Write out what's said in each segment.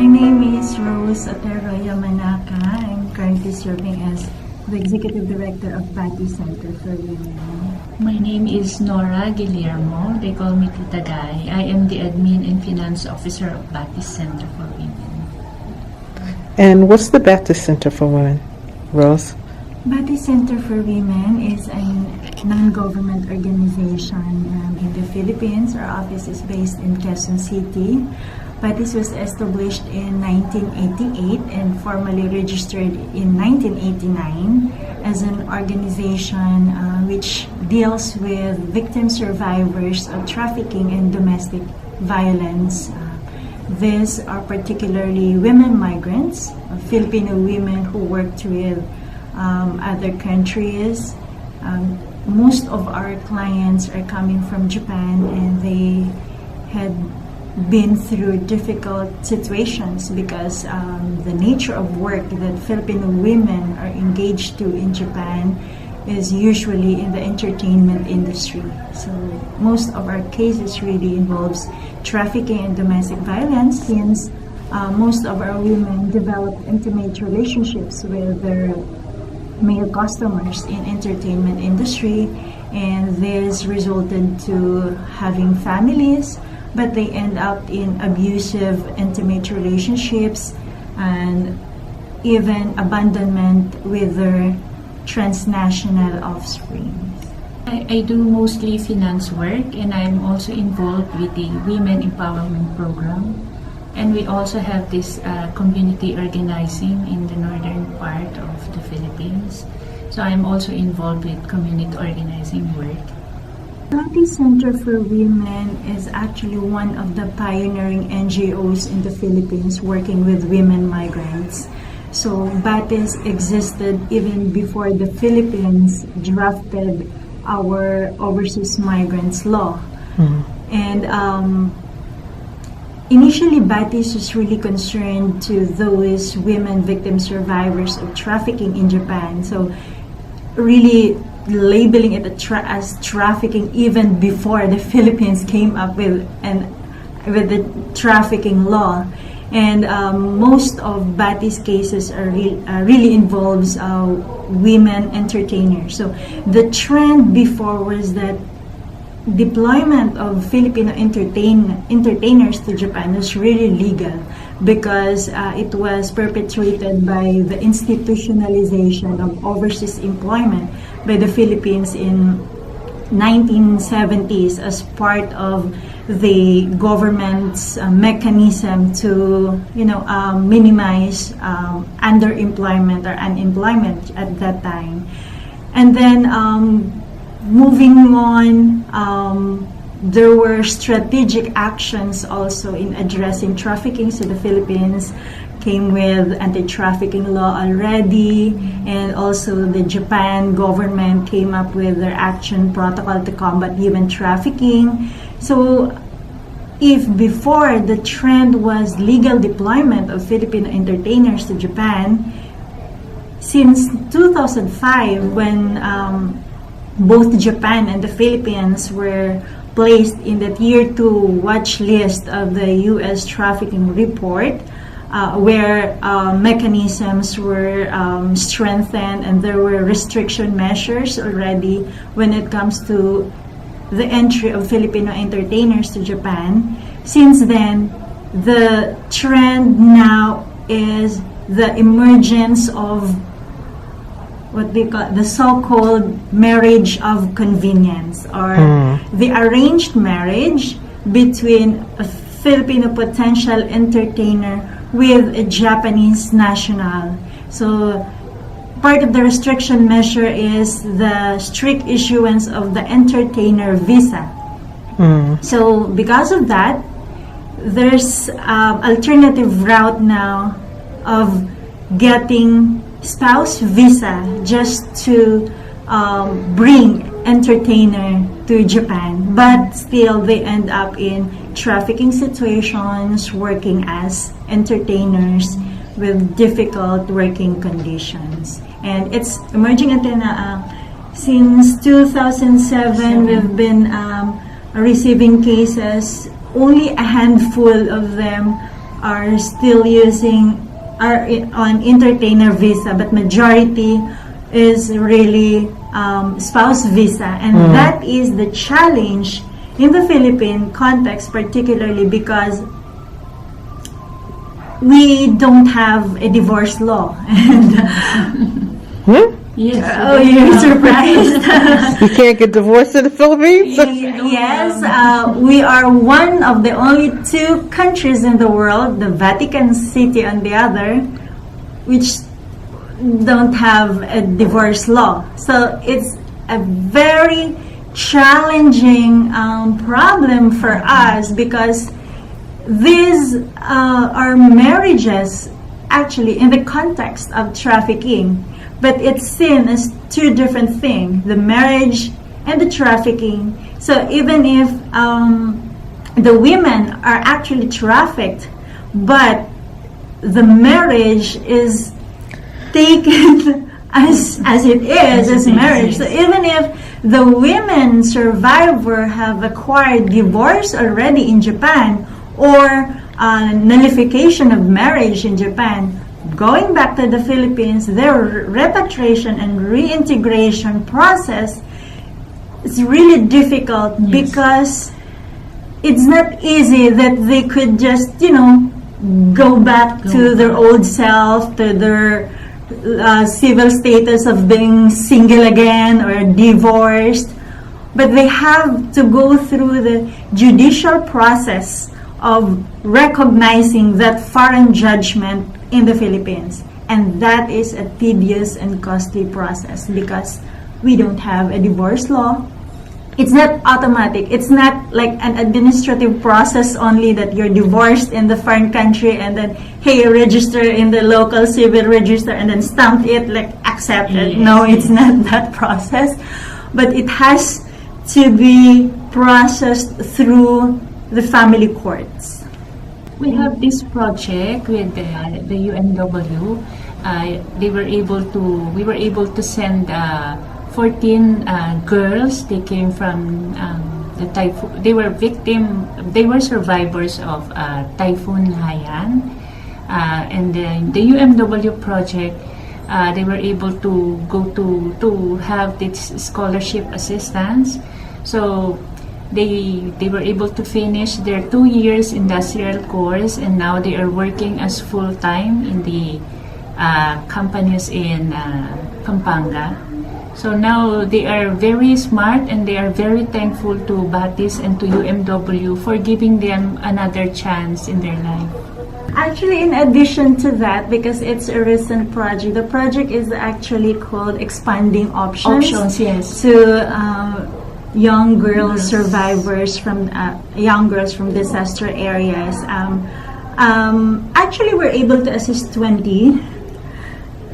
My name is Rose Otero-Yamanka. I'm currently serving as the Executive Director of Batis Center for Women. My name is Nora Guillemo. They call me Tita Guy. I am the Admin and Finance Officer of Batis Center for Women. And what's the Batis Center for Women, Rose? Batis Center for Women is a non-government organization in the Philippines. Our office is based in Quezon City. Batis was established in 1988 and formally registered in 1989 as an organization which deals with victim survivors of trafficking and domestic violence. These are particularly women migrants, Filipino women who worked with other countries. Most of our clients are coming from Japan, and they had been through difficult situations because the nature of work that Filipino women are engaged to in Japan is usually in the entertainment industry. So most of our cases really involves trafficking and domestic violence, since most of our women develop intimate relationships with their male customers in entertainment industry, and this resulted to having families, but they end up in abusive intimate relationships and even abandonment with their transnational offspring. I do mostly finance work, and I'm also involved with the Women Empowerment Program. And we also have this community organizing in the northern part of the Philippines. So I'm also involved with community organizing work. Batis Center for Women is actually one of the pioneering NGOs in the Philippines working with women migrants. So Batis existed even before the Philippines drafted our overseas migrants law. And initially, Batis was really concerned to those women victim survivors of trafficking in Japan. So really labeling it as trafficking even before the Philippines came up with the trafficking law. And most of Batis cases are really involves women entertainers. So the trend before was that deployment of Filipino entertainers to Japan was really legal because it was perpetrated by the institutionalization of overseas employment by the Philippines in 1970s as part of the government's mechanism to minimize underemployment or unemployment at that time. And then moving on, there were strategic actions also in addressing trafficking. So the Philippines came with anti-trafficking law already, and also the Japan government came up with their action protocol to combat human trafficking. So if before the trend was legal deployment of Filipino entertainers to Japan, since 2005 when both Japan and the Philippines were placed in the Tier 2 watch list of the U.S. trafficking report, where mechanisms were strengthened and there were restriction measures already when it comes to the entry of Filipino entertainers to Japan. Since then, the trend now is the emergence of what they call the so-called marriage of convenience, or the arranged marriage between a Filipino potential entertainer with a Japanese national. So part of the restriction measure is the strict issuance of the entertainer visa. So because of that, there's alternative route now of getting spouse visa just to bring entertainer to Japan, but still they end up in trafficking situations, working as entertainers with difficult working conditions. And it's emerging until since 2007 we've been receiving cases. Only a handful of them are still on entertainer visa, but majority is really spouse visa, and that is the challenge in the Philippine context, particularly because we don't have a divorce law. And Yes. oh, you're surprised. You can't get divorced in the Philippines? Yes, we are one of the only two countries in the world, the Vatican City on the other, which don't have a divorce law. So it's a very challenging problem for us, because these are marriages actually in the context of trafficking, but it's seen as two different things, the marriage and the trafficking. So even if the women are actually trafficked, but the marriage is taken as it is, as marriage. So even if the women survivor have acquired divorce already in Japan, or nullification of marriage in Japan, going back to the Philippines, their repatriation and reintegration process is really difficult, because it's not easy that they could just, go back to their old self, to their civil status of being single again or divorced. But they have to go through the judicial process of recognizing that foreign judgment in the Philippines. And that is a tedious and costly process, because we don't have a divorce law. It's not automatic. It's not like an administrative process only that you're divorced in the foreign country and then, hey, register in the local civil register and then stamp it, like accepted. No, it's not that process. But it has to be processed through the family courts. We have this project with the UMW. We were able to send 14 girls. They came from the typhoon. They were survivors of Typhoon Haiyan, and then the UMW project. They were able to go to have this scholarship assistance. So they were able to finish their 2 years industrial course, and now they are working as full-time in the companies in Pampanga. So now they are very smart, and they are very thankful to Batis and to UMW for giving them another chance in their life. Actually, in addition to that, because it's a recent project, the project is actually called Expanding Options, Yes. to young girls survivors from disaster areas. Actually, we're able to assist 20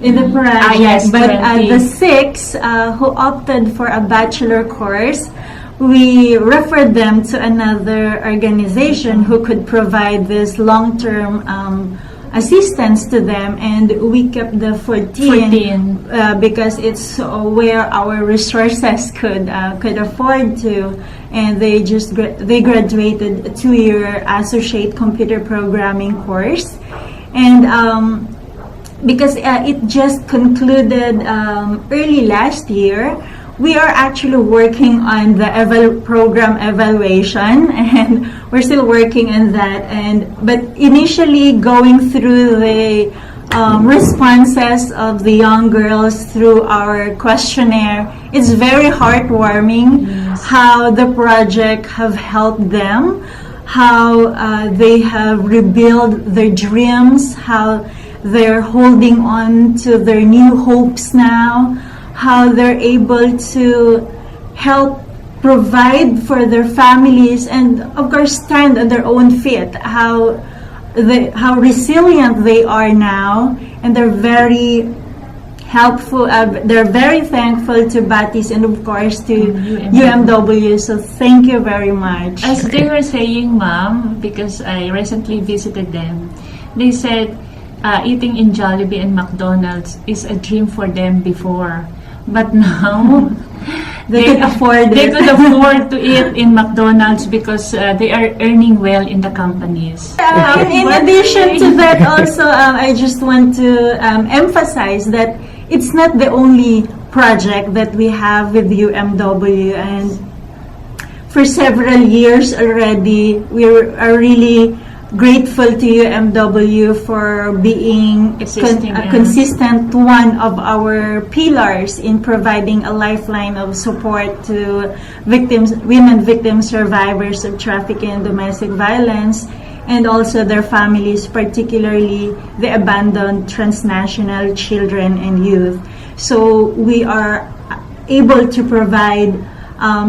in the project, yes, but 20. the 6 who opted for a bachelor course, we referred them to another organization who could provide this long-term assistance to them, and we kept the 14 because it's where our resources could afford to, and they graduated a 2-year associate computer programming course, and because it just concluded early last year. We are actually working on the program evaluation, and we're still working on that. But initially, going through the responses of the young girls through our questionnaire, it's very heartwarming how the project have helped them, how they have rebuilt their dreams, how they're holding on to their new hopes now, how they're able to help provide for their families, and of course stand on their own feet, how resilient they are now, and they're very helpful. They're very thankful to Batis and of course to UMW. So thank you very much. As they were saying, Ma'am, because I recently visited them, they said eating in Jollibee and McDonald's is a dream for them before. But now, They could afford They it. could afford to eat in McDonald's because they are earning well in the companies. In addition to that, also, I just want to emphasize that it's not the only project that we have with UMW, and for several years already, we are really grateful to UMW for being a consistent one of our pillars in providing a lifeline of support to women victims, survivors of trafficking and domestic violence, and also their families, particularly the abandoned transnational children and youth. So we are able to provide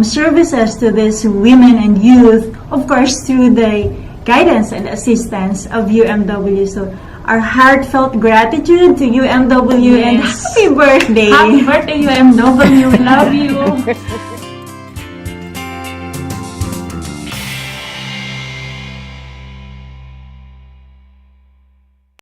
services to these women and youth, of course, through the guidance and assistance of UMW. So our heartfelt gratitude to UMW, and Yes. happy birthday! Happy birthday, UMW. We love you.